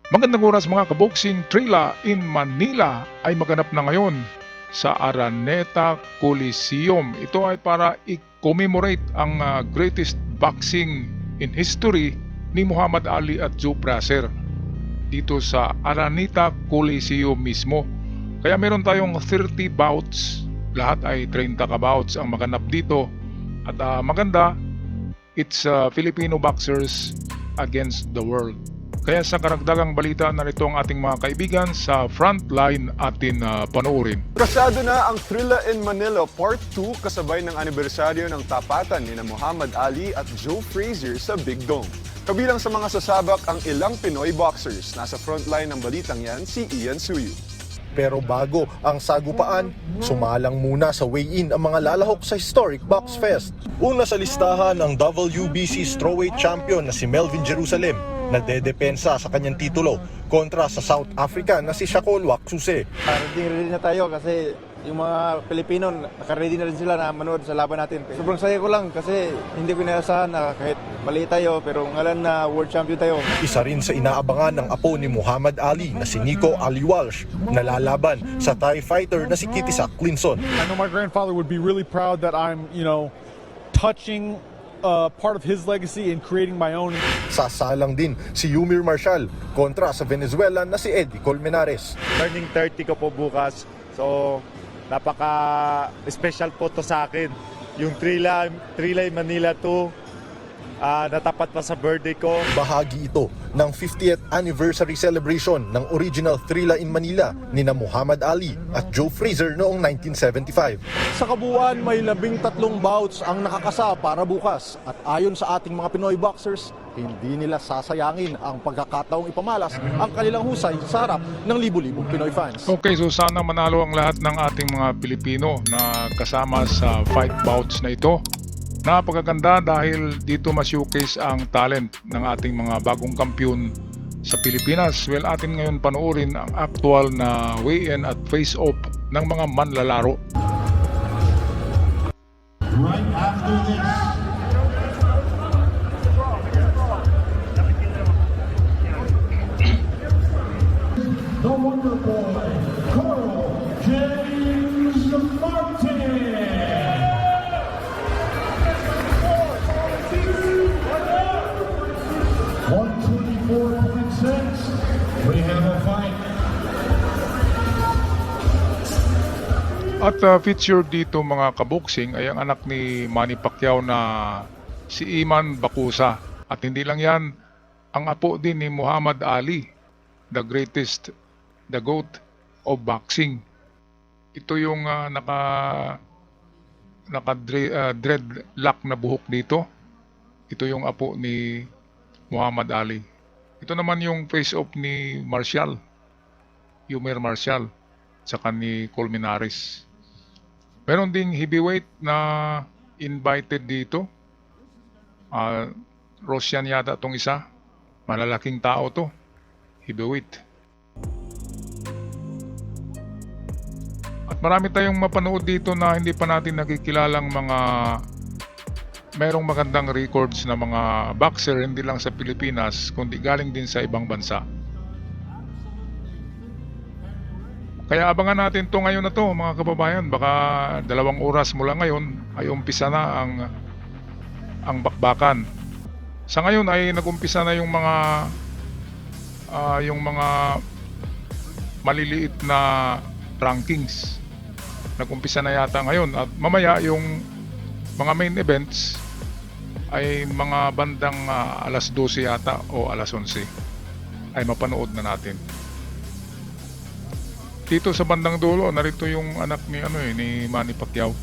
Magandang oras mga kaboksing, Trila in Manila ay maganap na ngayon sa Araneta Coliseum. Ito ay para i-commemorate ang greatest boxing in history ni Muhammad Ali at Joe Frazier dito sa Araneta Coliseum mismo. Kaya meron tayong 30 bouts, lahat ay 30 ka-bouts ang maganap dito. At maganda, it's Filipino boxers against the world. Kaya sa karagdagang balita, narito ang ating mga kaibigan sa frontline atin panoorin. Kasado na ang Thrilla in Manila Part 2 kasabay ng anibersaryo ng tapatan ni Muhammad Ali at Joe Frazier sa Big Dome. Kabilang sa mga sasabak ang ilang Pinoy boxers. Nasa frontline ng balitang yan si Ian Suyu. Pero bago ang sagupaan, sumalang muna sa weigh-in ang mga lalahok sa historic Box Fest. Una sa listahan ang WBC Strawweight Champion na si Melvin Jerusalem na dedepensa sa kanyang titulo kontra sa South Africa na si Shakur Waksuse. Ready na tayo kasi yung mga Pilipino, naka-ready na rin sila na manood sa laban natin. Sobrang saya ko lang kasi hindi ko inaasahan na kahit mali tayo pero ngalan na world champion tayo. Isa rin sa inaabangan ng apo ni Muhammad Ali na si Nico Ali Walsh na lalaban sa Thai fighter na si Kitisak Clinson. I know my grandfather would be really proud that I'm, touching part of his legacy and creating my own. Sasalang din si Yumir Marshall kontra sa Venezuelan na si Eddie Colmenares. Turning 30 ko po bukas. So, napaka-special po to sa akin. Yung Thrilla in Manila 2, natapat pa sa birthday ko. Bahagi ito ng 50th anniversary celebration ng original Thrilla in Manila ni Muhammad Ali at Joe Frazier noong 1975. Sa kabuuan, may 13 bouts ang nakakasa para bukas. At ayon sa ating mga Pinoy boxers, hindi nila sasayangin ang pagkakataong ipamalas ang kanilang husay sa harap ng libu-libong Pinoy fans. Okay, so sana manalo ang lahat ng ating mga Pilipino na kasama sa fight bouts na ito. Napakaganda dahil dito ma-showcase ang talent ng ating mga bagong kampiyon sa Pilipinas. Well, atin ngayon panoorin ang actual na weigh-in at face-off ng mga manlalaro. Right after this, the Wonder Boy, Carl James Martin. 124.6. We have a fight. At featured dito mga kaboksing ay ang anak ni Manny Pacquiao na si Iman Bakusa. At hindi lang yan, ang apo din ni Muhammad Ali, the greatest, the GOAT of boxing. Ito yung dreadlock na buhok dito. Ito yung apo ni Muhammad Ali. Ito naman yung face-off ni Marshall, Yumir Marshall, saka ni Colmenares. Meron ding heavyweight na invited dito. Russian yata itong isa. Malalaking tao to. Heavyweight. At marami tayong mapanood dito na hindi pa natin nakikilalang mga merong magandang records na mga boxer, hindi lang sa Pilipinas, kundi galing din sa ibang bansa. Kaya abangan natin to ngayon na to mga kababayan. Baka 2 oras mula ngayon ay umpisa na ang bakbakan. Sa ngayon ay nagumpisa na yung mga maliliit na rankings. Nagumpisa na yata ngayon at mamaya yung mga main events ay mga bandang alas 12 yata o alas 11 ay mapanood na natin. Dito sa bandang dulo, narito yung anak ni ni Manny Pacquiao.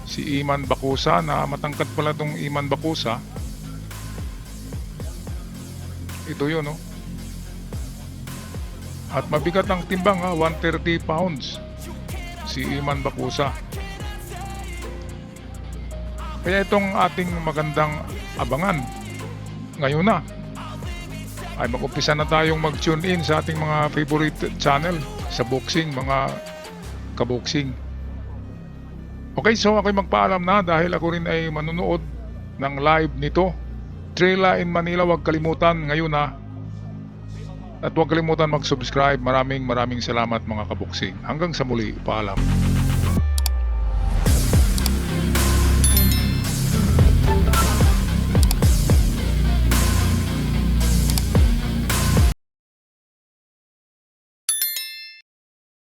Si Iman Bakusa, na matangkad pala tong Iman Bakusa. Ito yun, no? At mabigat ang timbang, 130 pounds. Si Iman Bakusa. Kaya itong ating magandang abangan ngayon na ay mag-umpisa na tayong mag-tune in sa ating mga favorite channel sa boxing, mga kaboxing. Okay, so ako'y magpaalam na dahil ako rin ay manunood ng live nito. Thrilla in Manila, huwag kalimutan ngayon na At huwag kalimutan mag-subscribe. Maraming salamat mga kaboksing. Hanggang sa muli, paalam.